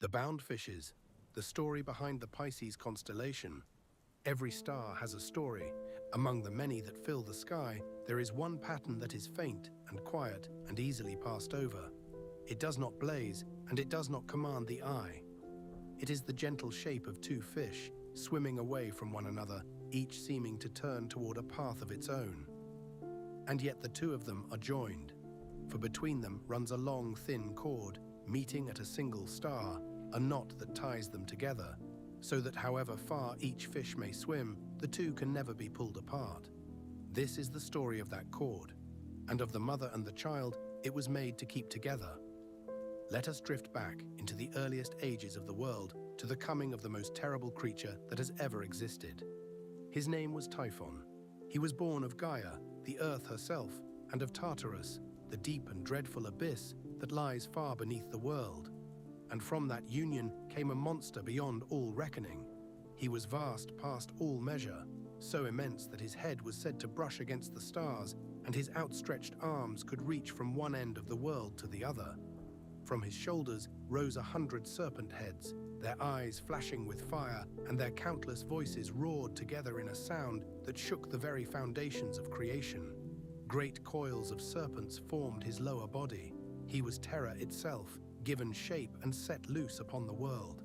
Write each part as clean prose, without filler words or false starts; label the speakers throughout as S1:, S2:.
S1: The bound fishes, the story behind the Pisces constellation. Every star has a story. Among the many that fill the sky, there is one pattern that is faint and quiet and easily passed over. It does not blaze, and it does not command the eye. It is the gentle shape of two fish, swimming away from one another, each seeming to turn toward a path of its own. And yet the two of them are joined, for between them runs a long, thin cord, meeting at a single star, a knot that ties them together, so that however far each fish may swim, the two can never be pulled apart. This is the story of that cord, and of the mother and the child it was made to keep together. Let us drift back into the earliest ages of the world to the coming of the most terrible creature that has ever existed. His name was Typhon. He was born of Gaia, the earth herself, and of Tartarus, the deep and dreadful abyss that lies far beneath the world. And from that union came a monster beyond all reckoning. He was vast past all measure, so immense that his head was said to brush against the stars, and his outstretched arms could reach from one end of the world to the other. From his shoulders rose 100 serpent heads, their eyes flashing with fire, and their countless voices roared together in a sound that shook the very foundations of creation. Great coils of serpents formed his lower body. He was terror itself, given shape and set loose upon the world.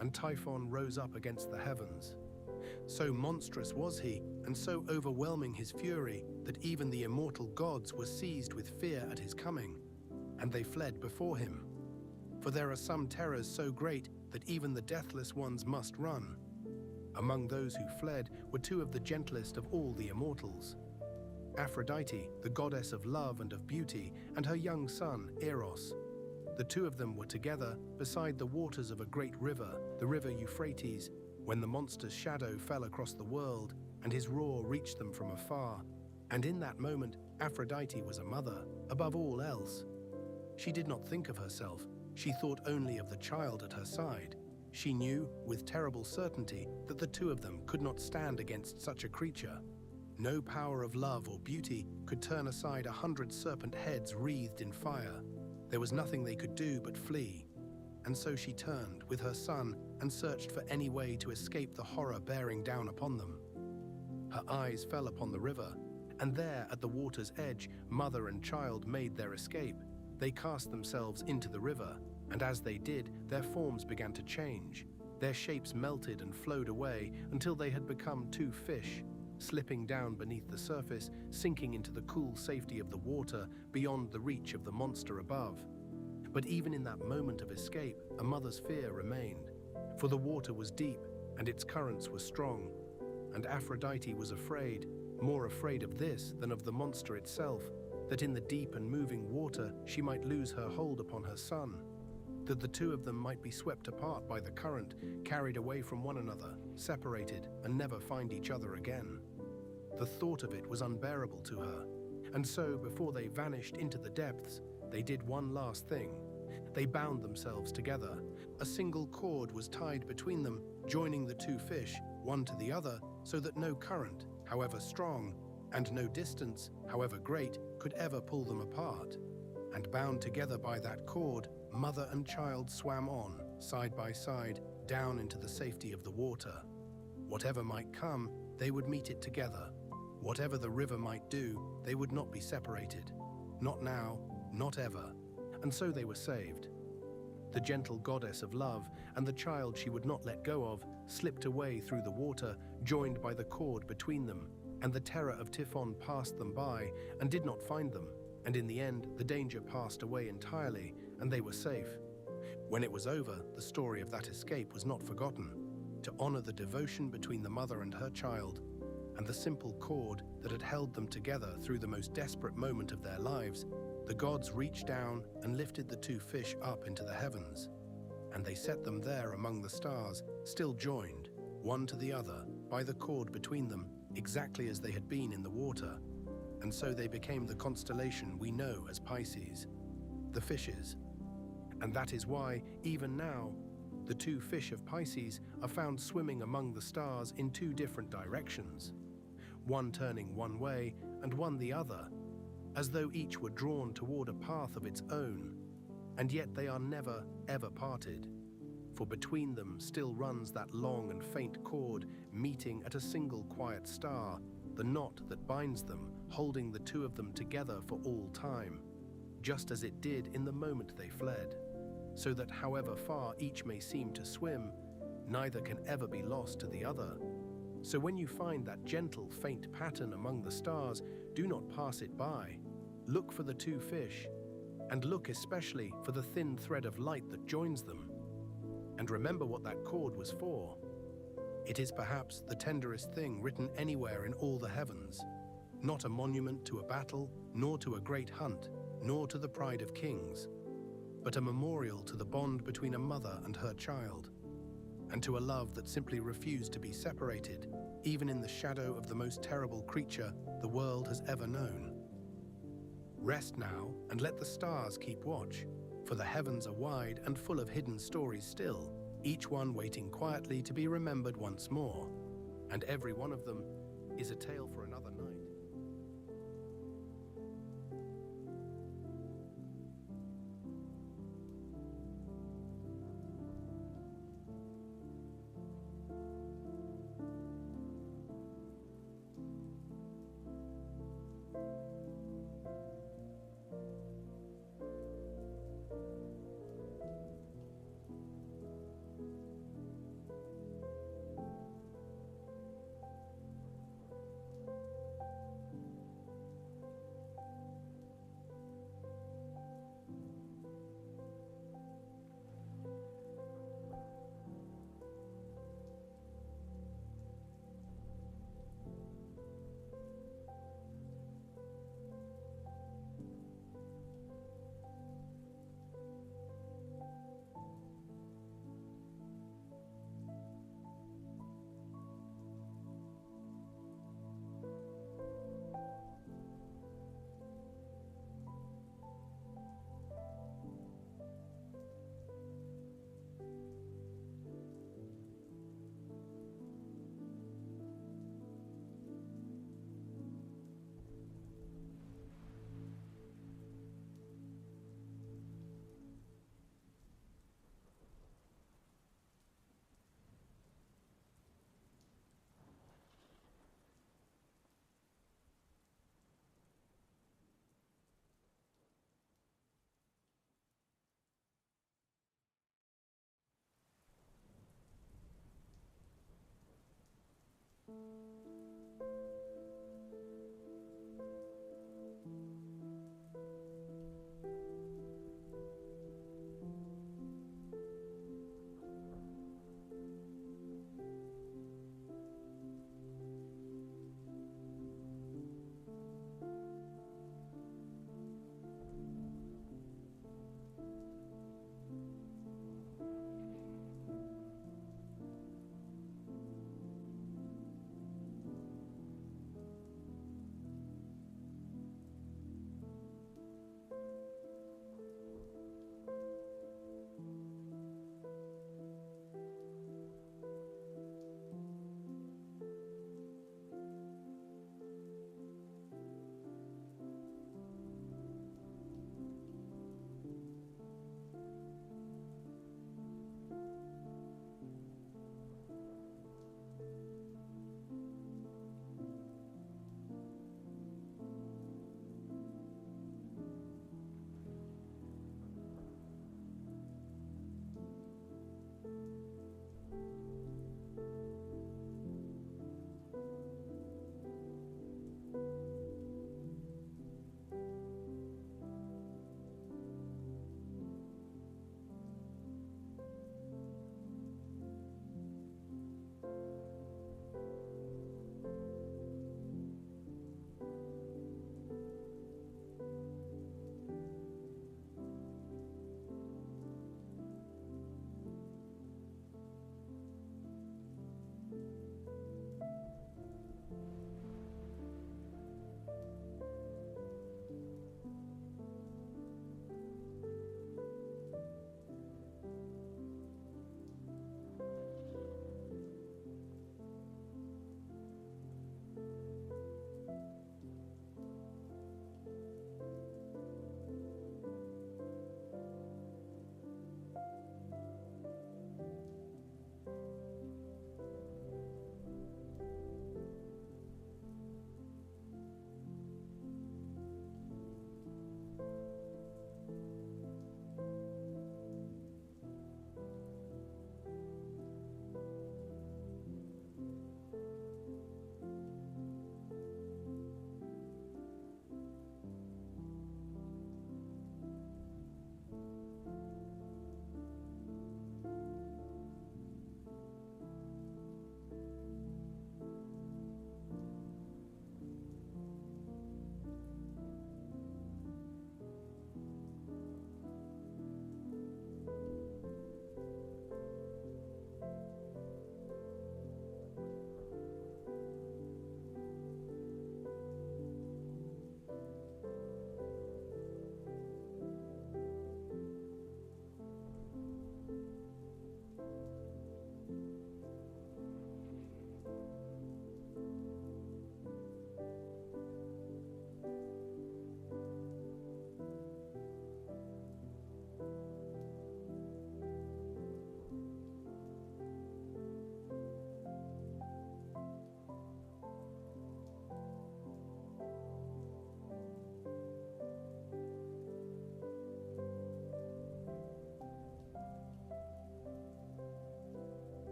S1: And Typhon rose up against the heavens. So monstrous was he, and so overwhelming his fury, that even the immortal gods were seized with fear at his coming, and they fled before him. For there are some terrors so great that even the deathless ones must run. Among those who fled were two of the gentlest of all the immortals: Aphrodite, the goddess of love and of beauty, and her young son, Eros. The two of them were together beside the waters of a great river, the river Euphrates, when the monster's shadow fell across the world, and his roar reached them from afar. And in that moment, Aphrodite was a mother, above all else. She did not think of herself, she thought only of the child at her side. She knew, with terrible certainty, that the two of them could not stand against such a creature. No power of love or beauty could turn aside 100 serpent heads wreathed in fire. There was nothing they could do but flee. And so she turned with her son and searched for any way to escape the horror bearing down upon them. Her eyes fell upon the river, and there at the water's edge, mother and child made their escape. They cast themselves into the river, and as they did, their forms began to change. Their shapes melted and flowed away until they had become two fish, slipping down beneath the surface, sinking into the cool safety of the water beyond the reach of the monster above. But even in that moment of escape, a mother's fear remained, for the water was deep and its currents were strong, and Aphrodite was afraid, more afraid of this than of the monster itself, that in the deep and moving water she might lose her hold upon her son, that the two of them might be swept apart by the current, carried away from one another, separated, and never find each other again. The thought of it was unbearable to her, and so before they vanished into the depths, they did one last thing. They bound themselves together. A single cord was tied between them, joining the two fish, one to the other, so that no current, however strong, and no distance, however great, could ever pull them apart. And bound together by that cord, mother and child swam on, side by side, down into the safety of the water. Whatever might come, they would meet it together. Whatever the river might do, they would not be separated. Not now, not ever. And so they were saved. The gentle goddess of love and the child she would not let go of slipped away through the water, joined by the cord between them, and the terror of Typhon passed them by and did not find them, and in the end the danger passed away entirely, and they were safe. When it was over, the story of that escape was not forgotten. To honor the devotion between the mother and her child, and the simple cord that had held them together through the most desperate moment of their lives, the gods reached down and lifted the two fish up into the heavens, and they set them there among the stars, still joined, one to the other, by the cord between them, exactly as they had been in the water. And so they became the constellation we know as Pisces, the fishes. And that is why, even now, the two fish of Pisces are found swimming among the stars in two different directions, one turning one way and one the other, as though each were drawn toward a path of its own, and yet they are never, ever parted. for between them still runs that long and faint cord, meeting at a single quiet star, the knot that binds them, holding the two of them together for all time, just as it did in the moment they fled, so that however far each may seem to swim, neither can ever be lost to the other. So when you find that gentle, faint pattern among the stars, do not pass it by. Look for the two fish, and look especially for the thin thread of light that joins them. And remember what that cord was for. It is perhaps the tenderest thing written anywhere in all the heavens, not a monument to a battle, nor to a great hunt, nor to the pride of kings, but a memorial to the bond between a mother and her child, and to a love that simply refused to be separated, even in the shadow of the most terrible creature the world has ever known. Rest now and let the stars keep watch, for the heavens are wide and full of hidden stories still, each one waiting quietly to be remembered once more, and every one of them is a tale for another night.